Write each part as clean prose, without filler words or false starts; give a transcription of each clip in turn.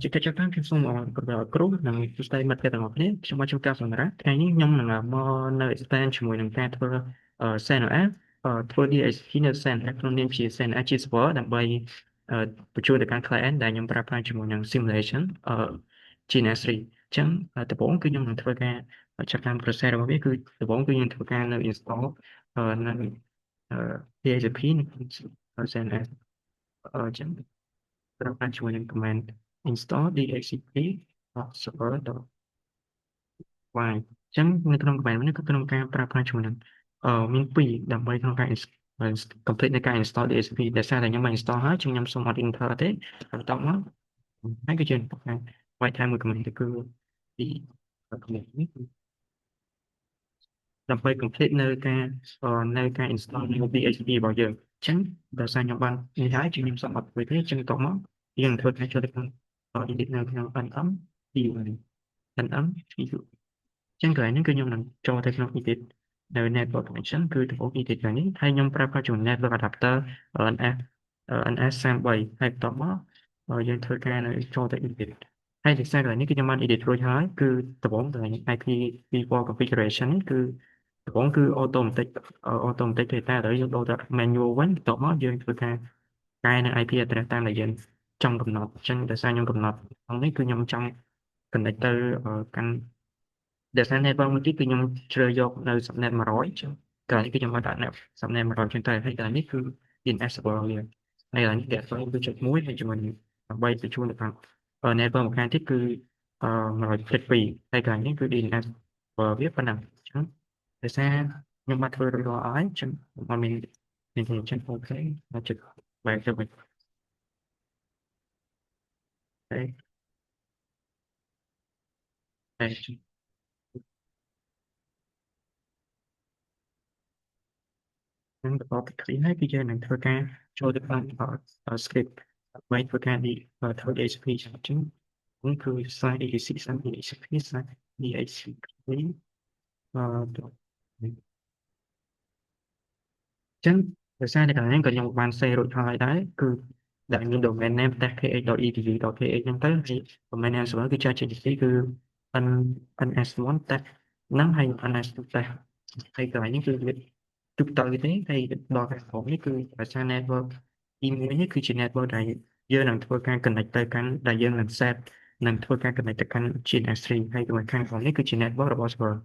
ជាកិច្ចការខ្ញុំសូមគ្រូនិងសួស្តីមិត្តភក្តិទាំងអស់គ្នាខ្ញុំមកជួបការសម្រាប់ថ្ងៃនេះខ្ញុំនឹងមកនៅ expand ជាមួយនឹងការធ្វើ SNF ធ្វើ DHT នៅ SNF ក្នុងនាមជា SNF ជា server ដើម្បីបញ្ជូនទៅកាន់ client ដែលខ្ញុំប្រើប្រាស់ជាមួយនឹង simulation GNS3 អញ្ចឹងដំបូងគឺខ្ញុំនឹងធ្វើការចាប់តាម process របស់វាគឺដំបូងគឺយើងធ្វើការនៅ install នៅ PHP នៅក្នុង SNF អញ្ចឹងប្រើប្រាស់ជាមួយនឹង command install dhcp server.y អញ្ចឹងនៅក្នុង command នេះគឺក្នុងការប្រើប្រាស់ជាមួយនឹងមានពីរដើម្បីក្នុងការ complete នៃការ install dhcp ដែលសារតែខ្ញុំបាន install ហើយខ្ញុំសូមអត់ enter ទេបន្ទាប់មកហើយគឺជាការ white time មួយ command ទៅគឺពី command នេះគឺដើម្បី complete នៅការ install នៅ PHP របស់យើងអញ្ចឹងដោយសារខ្ញុំបាននេះហើយជាខ្ញុំសូមអត់ធ្វើទេអញ្ចឹងតោះមកយើងធ្វើការចូលទៅក្នុង edit នៅក្នុង nm ពី nm ពីអញ្ចឹងកន្លែងនេះគឺខ្ញុំនឹងចូលទៅក្នុង edit នៅ network connection គឺដំបូង edit ខាងនេះហើយខ្ញុំប្រើប្រាស់ជាមួយ network adapter NS NS33 ហើយបន្ទាប់មកយើងធ្វើការនៅចូលទៅ edit ហើយដោយសារកន្លែងនេះគឺខ្ញុំបាន edit រួចហើយគឺដំបូងកន្លែង IP v4 configuration នេះគឺដំបូងគឺ automatic data ឥឡូវយើងដូរទៅ manual វិញបន្ទាប់មកយើងធ្វើការកែនៅ IP address តាមដែលយើងចង់កំណត់អញ្ចឹងដោយសារខ្ញុំកំណត់ក្នុងនេះគឺខ្ញុំចង់ connect ទៅកាន់ ដែលសារ network មួយទៀតគឺខ្ញុំជ្រើសយកនៅ subnet 100អញ្ចឹងកន្លែងនេះគឺខ្ញុំបានដាក់នៅ subnet 100អញ្ចឹងទៅហើយកន្លែងនេះគឺ DNS server វាហើយកន្លែងនេះ network គឺចុច1ហើយជាមួយនឹងដើម្បីបញ្ជូនទៅកាន់network មួយខាងទៀតគឺ172ហើយកន្លែងនេះគឺ DNS server វាប៉ុណ្ណឹងអញ្ចឹងដោយសារខ្ញុំបានធ្វើរួចរាល់ហើយអញ្ចឹងខ្ញុំមានអញ្ចឹងអូខេមកចុចបែរទៅវិញហើយហើយនឹងបន្តពីគ្រាហើយគឺយើងនឹងធ្វើការចូលទៅក្នុងscript ដើម្បីធ្វើការធ្វើ DHCP អញ្ចឹងនេះគឺ slide ADC slide DHCP slide DHCP អញ្ចឹងដោយសារតែកន្លែងហ្នឹងក៏ខ្ញុំបាន save រួចហើយដែរគឺដាក់មាន domain name -kh.edu.kh អញ្ចឹងទៅហើយ domain name server គឺ ChatGPT គឺ n ns1 tag ហ្នឹងហើយ ns2 tag ហើយកន្លែងនេះគឺវាទូទៅទេហើយដល់ខាងក្រោមនេះគឺភាសា network ទី1នេះគឺជា network ដែលយើងនឹងធ្វើការ connect ទៅកាន់ដែលយើងនឹង set នឹងធ្វើការ connect ទៅកាន់ GNS3 ហើយខាងក្រោមនេះគឺជា network របស់ server អ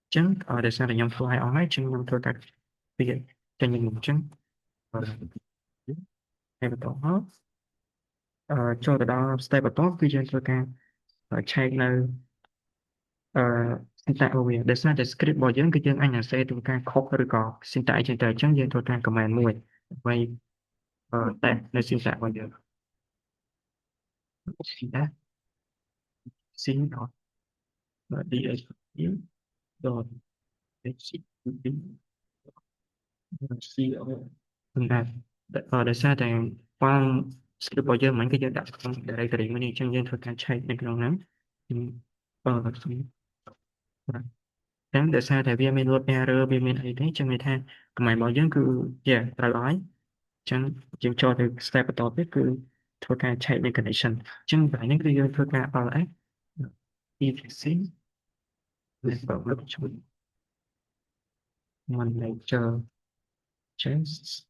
ញ្ចឹងដោយសារតែខ្ញុំធ្វើឲ្យអស់ហើយអញ្ចឹងខ្ញុំធ្វើការវាចេញពីមុខអញ្ចឹងហើយបន្តមកចូលទៅដល់ step បន្ទាប់គឺយើងធ្វើការឆែកនៅsyntax របស់វាដោយសារតែ script របស់យើងគឺយើងអាចនឹង set ទៅការខុសឬក៏ syntax អញ្ចឹងទៅអញ្ចឹងយើងធ្វើការ command មួយដើម្បីតែនៅ syntax របស់យើង syntax syntax dot http co ដោយសារតែហ្វល់ script របស់យើងមិនគឺយើងដាក់ក្នុង directory មួយនេះអញ្ចឹងយើងធ្វើការឆែកនៅក្នុងហ្នឹងខ្ញុំចឹងដោយសារតែវាមាន load error វាមានអីទេអញ្ចឹងន័យថាកម៉ាញ់របស់យើងគឺត្រូវហើយអញ្ចឹងយើងចូលទៅ step បន្តទៀតគឺធ្វើការ check នៅ connection អញ្ចឹងកន្លែងនេះគឺយើងធ្វើការ ls etc network management manager change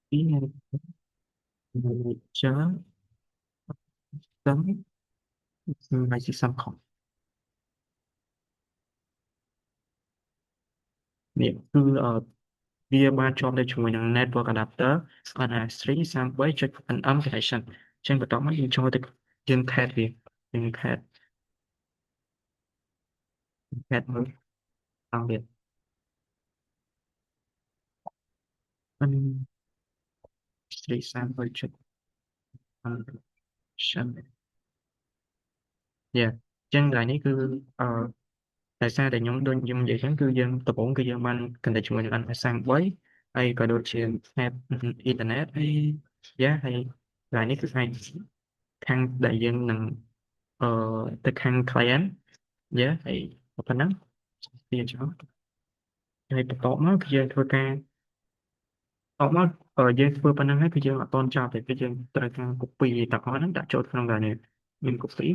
ពី manager ទាំងហើយជាសំខុសនេះគឺវាបានជាប់ទៅជាមួយនឹង network adapter NS333.nm connection អញ្ចឹងបន្ទាប់មកយើងចូលទៅយើង test វាយើង test មើលអង្គទៀតNS333.nm Yeah អញ្ចឹងកន្លែងនេះគឺអឺដោយសារតែខ្ញុំនិយាយចឹងគឺយើងដំបូងគឺយើងបាន connect ជាមួយនឹង NS33ហើយក៏ដូចជា snap អ៊ីនធឺណិតហើយហើយកន្លែងនេះគឺខាងដែលយើងនឹងអឺទៅខាង client ហើយប៉ុណ្ណឹង វាចោលហើយបន្ទាប់មកគឺយើងធ្វើការអត់មកយើងធ្វើប៉ុណ្ណឹងហើយគឺយើងអត់តន់ចប់ទេគឺយើងត្រូវការ copy ទាំងអស់ហ្នឹងដាក់ចូលក្នុងកន្លែងនេះមាន copy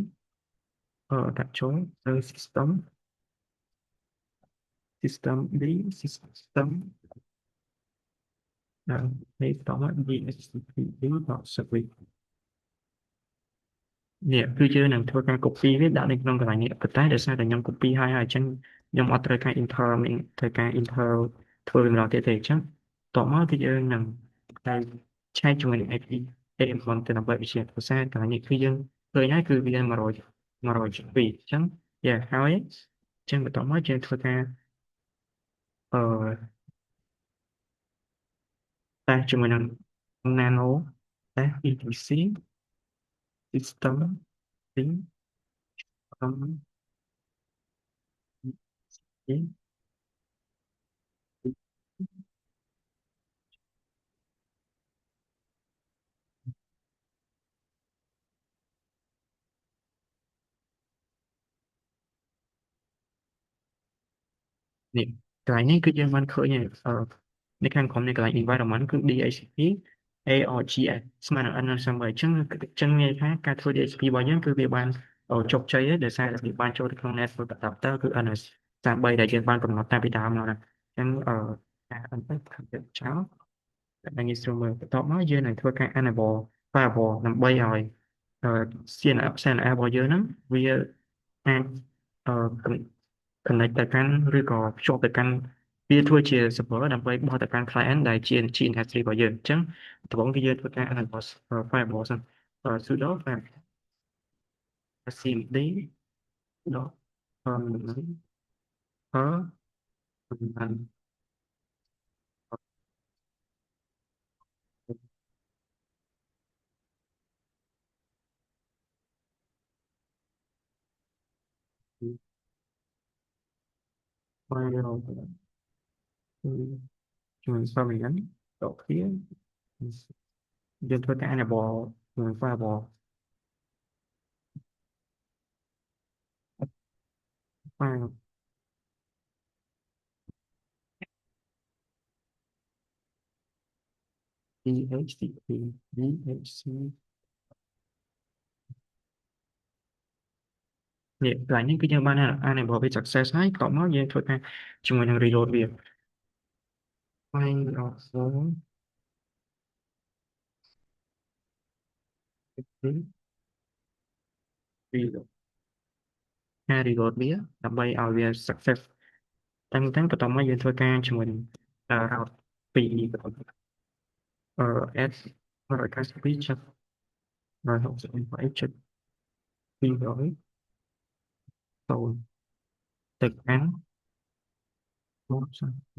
ដាក់ចូលទៅ system D system ដល់នេះបន្តមក DHCP.service នេះគឺយើងនឹងធ្វើការ copy វាដាក់នៅក្នុងកន្លែងនេះប៉ុន្តែដោយសារតែខ្ញុំ copy ហើយអញ្ចឹងខ្ញុំអត់ត្រូវការ enter មានត្រូវការ enter ធ្វើវាម្ដងទៀតទេអញ្ចឹងតបមកគឺយើងនឹងតែឆែកជាមួយនឹង IP AF1 ទៅដើម្បីវិទ្យាភាសាកន្លែងនេះគឺយើងឃើញហើយគឺវា100.2អញ្ចឹងហើយអញ្ចឹងបន្តមកយើងធ្វើការអឺតែជាមួយនឹង nano តែ etc system ទីនេះកន្លែងនេះគឺយើងបានឃើញហើយនៅខាងក្រោមនៃកន្លែង environment គឺ DHCP ARGS ស្មើនឹង N សំបីអញ្ចឹងមានន័យថាការធ្វើ DHCP របស់យើងគឺវាបានជោគជ័យហើយដោយសារតែវាបានចូលទៅក្នុង network adapter គឺ NS 33ដែលយើងបានកំណត់តាំងពីដើមមកណាអញ្ចឹងការ input ខាងលើចោលតែងាយស្រួលមើលបន្ទាប់មកយើងនឹងធ្វើការ enable firewall ដើម្បីឲ្យCNF របស់យើងហ្នឹងវាអាចអឺ connect ទៅកាន់ឬក៏ភ្ជាប់ទៅកាន់វាធ្វើជា server ដើម្បីបោះទៅកាន់ client ដែលជា GNS3 របស់យើងអញ្ចឹងដំបូងគឺយើងធ្វើការ enable firewall សិនsudo cmd ដកper firewall ជួយ permanent ដកគ្នាយើងធ្វើការ enable ជាមួយ firewall file DHCP DHC នេះកន្លែងនេះគឺយើងបាន enable វា success ហើយតមកយើងធ្វើការជាមួយនឹង reload វា file also reload ការ reload វាដើម្បីឲ្យវា success តាំងបន្ទាប់មកយើងធ្វើការជាមួយនឹង route 2បន្តs 192.168.200 ទៅកាន់1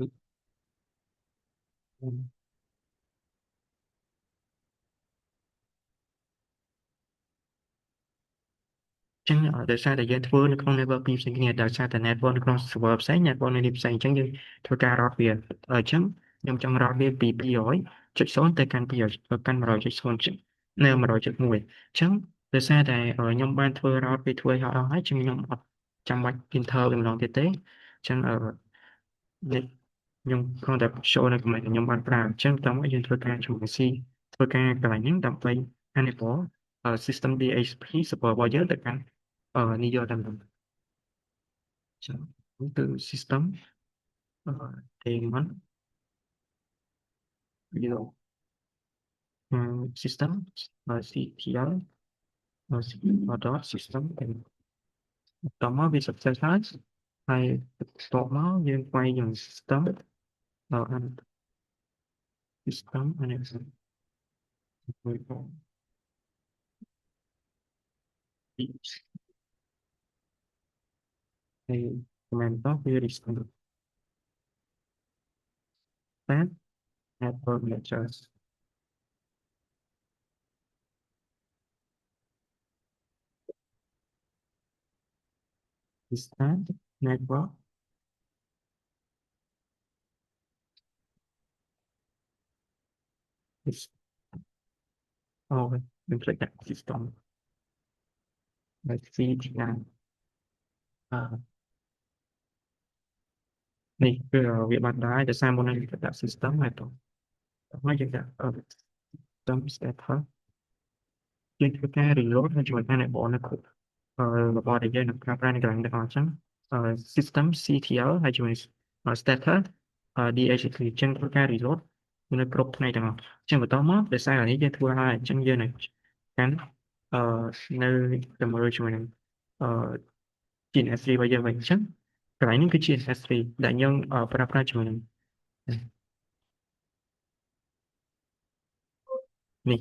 ចឹងដោយសារតែយើងធ្វើនៅក្នុង network ពីរផ្សេងគ្នាដោយសារតែ network នៅក្នុង server ផ្សេង network នៅនេះផ្សេងអញ្ចឹងយើងធ្វើការ route វាអញ្ចឹងខ្ញុំចង់ route វាពី200.0ទៅកាន់200ទៅកាន់100.0នៅ100.1អញ្ចឹងដោយសារតែខ្ញុំបានធ្វើ route វាធ្វើឲ្យអស់ហើយចឹងខ្ញុំអត់ចាំបាច់ enter វាម្ដងទៀតទេអញ្ចឹងនេះខ្ញុំគ្រាន់តែ show នៅកន្លែងដែលខ្ញុំបានប្រើអញ្ចឹងតាមមកយើងធ្វើការជួយ C ធ្វើការកន្លែងហ្នឹងដើម្បី enable system DHCP server របស់យើងទៅកាន់នេះយកតាមហ្នឹងចឹងនេះគឺ system daemon យកsystem ctl system តមកវា success ហើយបន្ទាប់មកយើងស្វែងរក system system អានេះមួយផងហើយ command តគឺ restore that network matches start network is mình click that system let's see នេះគឺវាបាត់ដែរដោយសារមុននឹងគេដាក់ system ហើយតោះហើយយើងដាក់system status យើងធ្វើការ reload ហើយជួយការអ្នកបងនៅគ្រប់របស់ដែលយើងនឹងប្រើប្រាស់នៅកន្លែងទាំងអស់អញ្ចឹងsystem CTL ហើយជួយ status DHCP អញ្ចឹងធ្វើការ reload នៅគ្រប់ផ្នែកទាំងអស់អញ្ចឹងបន្តមកដោយសារនេះយើងធ្វើហើយអញ្ចឹងយើងនឹងកាន់អឺនៅជាមួយនឹងអឺ GNS3 របស់យើងវិញអញ្ចឹងកន្លែងនេះគឺ GNS3 ដែលយើងប្រើប្រាស់ជាមួយនឹងនេះ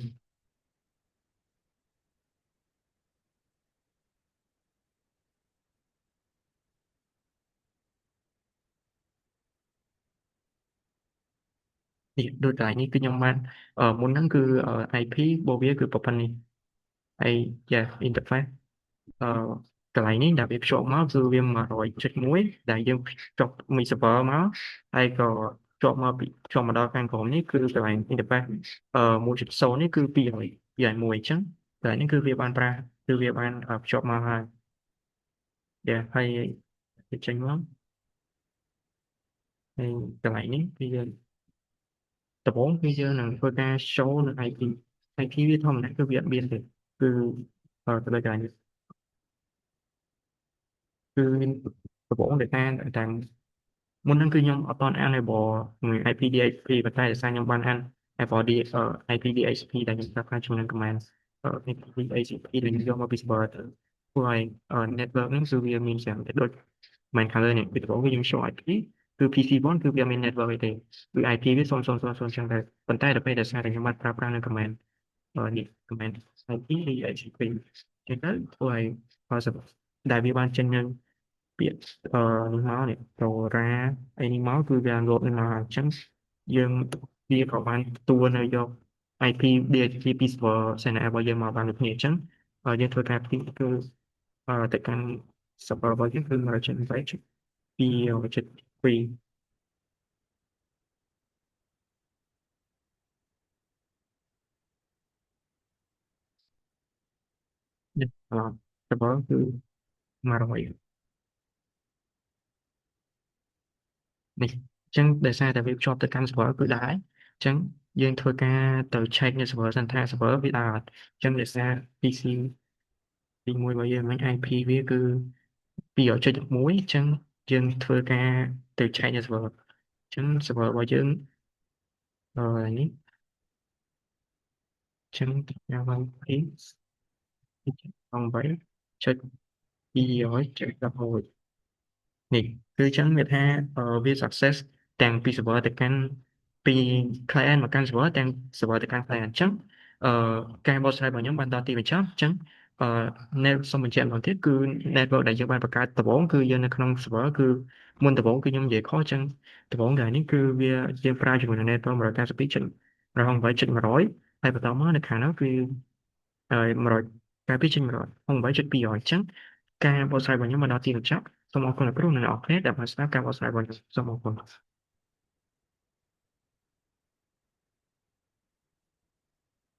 នេះដូចកន្លែងនេះគឺខ្ញុំបានមុនហ្នឹងគឺIP របស់វាគឺប៉ុណ្ណេះហើយ yeah interface អឺកន្លែងនេះដែលវាភ្ជាប់មកគឺវា100.1ដែលយើងភ្ជាប់មី server មកហើយក៏ភ្ជាប់មកដល់ខាងក្រោមនេះគឺកន្លែង interface 1.0នេះគឺ201អញ្ចឹងកន្លែងនេះគឺវាបានគឺវាបានភ្ជាប់មកហើយដែលហើយវាចេញមកហើយកន្លែងនេះគឺយើងដំបូងគឺយើងនឹងធ្វើការ show នៅ IP វាធម្មតាគឺវាអត់មានទេគឺទៅលើកន្លែងនេះគឺដំបូងដែលតាមមុនហ្នឹងគឺខ្ញុំអត់ទាន់ enable មួយ IPDHP ប៉ុន្តែដោយសារខ្ញុំបាន enable IPDHP ដែលខ្ញុំប្រើប្រាស់ជាមួយនឹង command IPDHP ដែលខ្ញុំយកមកពី server ទៅព្រោះឲ្យ network ហ្នឹងគឺវាមានច្រើនតែដូច main color នេះពីដំបូងគឺយើង show IP គឺ PC1 គឺវាមាន network អីទេគឺ IP វា000 ចឹងតែប៉ុន្តែដល់ពេលដែលសារតែខ្ញុំបានប្រើប្រាស់នៅ command នេះ command IPDHP ចឹងទៅធ្វើឲ្យ ដែលវាបានចេញនៅពាក្យនេះមកនេះតរ៉ាអីនេះមកគឺវាលោកនេះមកអញ្ចឹងយើងវាក៏បានទទួលនៅយក IP DHCP ពី server channel របស់យើងមកបានដូចគ្នាអញ្ចឹងយើងធ្វើការពីគឺទៅកាន់ server របស់យើងគឺ192.2.2នេះserver គឺ100នេះអញ្ចឹងដោយសារតែវាភ្ជាប់ទៅកាន់ server គឺដែរអញ្ចឹងយើងធ្វើការទៅ check នៅ server សិនថា server វាដើរអត់អញ្ចឹងដោយសារ PC ទីមួយរបស់យើងមិញ IP វាគឺ2.1អញ្ចឹងយើងធ្វើការទៅ check នៅ server អញ្ចឹង server របស់យើងនេះអញ្ចឹងតាម IP 8.2.1នេះគឺអញ្ចឹងវាថាវា success ទាំងពី server ទៅកាន់ពី client មកកាន់ server ទាំង server ទៅកាន់ client អញ្ចឹងអឺការបកស្រាយរបស់ខ្ញុំបានដល់ទីបញ្ចប់អញ្ចឹងអឺ net សូមបញ្ជាក់ម្ដងទៀតគឺ network ដែលយើងបានបង្កើតដំបូងគឺយើងនៅក្នុង server គឺមុនដំបូងគឺខ្ញុំនិយាយខុសអញ្ចឹងដំបូងថ្ងៃនេះគឺវាយើងប្រើជាមួយនឹង network 192.168.100ហើយបន្តមកនៅខាងនោះគឺ192.168.200អញ្ចឹងការបកស្រាយរបស់ខ្ញុំមកដល់ទីបញ្ចប់សូមអរគុណលោកគ្រូនិងអ្នកនរគ្នាដែលបានស្ដាប់ការបកស្រាយរបស់ខ្ញុំសូមអរគុណ